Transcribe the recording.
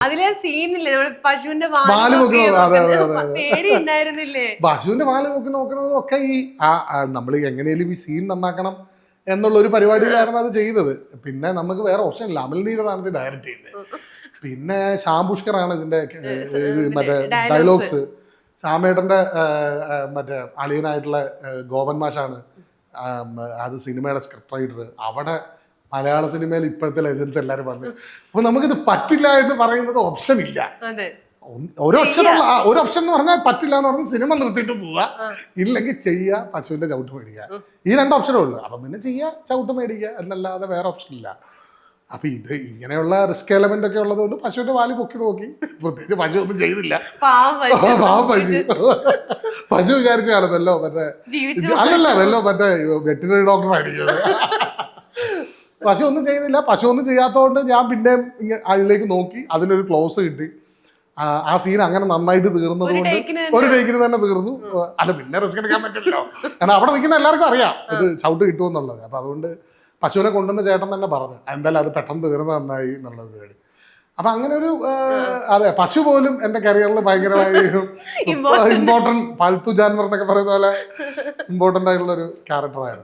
അതിലെ സീനില്ലേ പശുവിന്റെ വാല് പേടി ഉണ്ടായിരുന്നില്ലേ? പശുവിന്റെ വാല് നോക്കുന്നതും ഒക്കെ ഈ നമ്മൾ എങ്ങനെയും ഈ സീൻ നന്നാക്കണം എന്നുള്ള ഒരു പരിപാടിയിലായിരുന്നു അത് ചെയ്തത്. പിന്നെ നമുക്ക് വേറെ ഓപ്ഷൻ ഇല്ല. അമൽ നീരദാണ് ഇത് ഡയറക്റ്റ് ചെയ്യുന്നത്. പിന്നെ ശ്യാം പുഷ്കറാണ് ഇതിന്റെ മറ്റേ ഡയലോഗ്സ്. ശ്യാമേട്ടന്റെ മറ്റേ അളിയനായിട്ടുള്ള ഗോപൻ മാഷാണ് അത് സിനിമയുടെ സ്ക്രിപ്റ്റ് റൈറ്റർ. അവിടെ മലയാള സിനിമയിൽ ഇപ്പോഴത്തെ ലെജൻസ് എല്ലാവരും പറഞ്ഞു. അപ്പൊ നമുക്കിത് പറ്റില്ല എന്ന് പറയുന്നത് ഓപ്ഷൻ ഇല്ല. ഒരു ഓപ്ഷൻ എന്ന് പറഞ്ഞാൽ പറ്റില്ല എന്ന് പറഞ്ഞാൽ സിനിമ നിർത്തിയിട്ട് പോവുക, ഇല്ലെങ്കിൽ ചെയ്യുക, പശുവിന്റെ ചവിട്ട് മേടിക്കുക. ഈ രണ്ട് ഓപ്ഷനേ ഉള്ളൂ. അപ്പൊ പിന്നെ ചെയ്യുക, ചവിട്ട് മേടിക്കുക എന്നല്ലാതെ വേറെ ഓപ്ഷൻ ഇല്ല. അപ്പൊ ഇത് ഇങ്ങനെയുള്ള റിസ്ക് എലമെന്റ് ഒക്കെ ഉള്ളത് കൊണ്ട് പശുവിന്റെ വാല് പൊക്കി നോക്കി. പ്രത്യേകിച്ച് പശു ഒന്നും ചെയ്തില്ല. പശു വിചാരിച്ചു കാണുമല്ലോ മറ്റേ വല്ലോ മറ്റേ വെറ്റിനറി ഡോക്ടർ ആയിരിക്കും. പശു ഒന്നും ചെയ്തില്ല. പശു ഒന്നും ചെയ്യാത്തതുകൊണ്ട് ഞാൻ പിന്നെയും അതിലേക്ക് നോക്കി, അതിനൊരു ക്ലോസ് കിട്ടി. ആ സീൻ അങ്ങനെ നന്നായിട്ട് തീർന്നത് കൊണ്ട് ഒരു ടേക്കിന് തന്നെ തീർന്നു. അല്ല പിന്നെ റിസ്ക് എടുക്കാൻ പറ്റില്ലല്ലോ, കാരണം അവിടെ നിൽക്കുന്ന എല്ലാവർക്കും അറിയാം ഇത് ചവിട്ട് കിട്ടുമെന്നുള്ളത്. അപ്പൊ അതുകൊണ്ട് പശുവിനെ കൊണ്ടുവന്ന ചേട്ടൻ തന്നെ പറഞ്ഞു എന്തായാലും അത് പെട്ടെന്ന് തീർന്ന് നന്നായി എന്നുള്ള പരിപാടി. അപ്പൊ അങ്ങനെ ഒരു അതെ, പശു പോലും എന്റെ കരിയറിൽ ഭയങ്കരമായി ഇമ്പോർട്ടന്റ് പാൽത്തു ജാൻവർ എന്നൊക്കെ പറയുന്ന പോലെ ഇമ്പോർട്ടന്റ് ആയിട്ടുള്ള ഒരു ക്യാരക്ടറായിരുന്നു.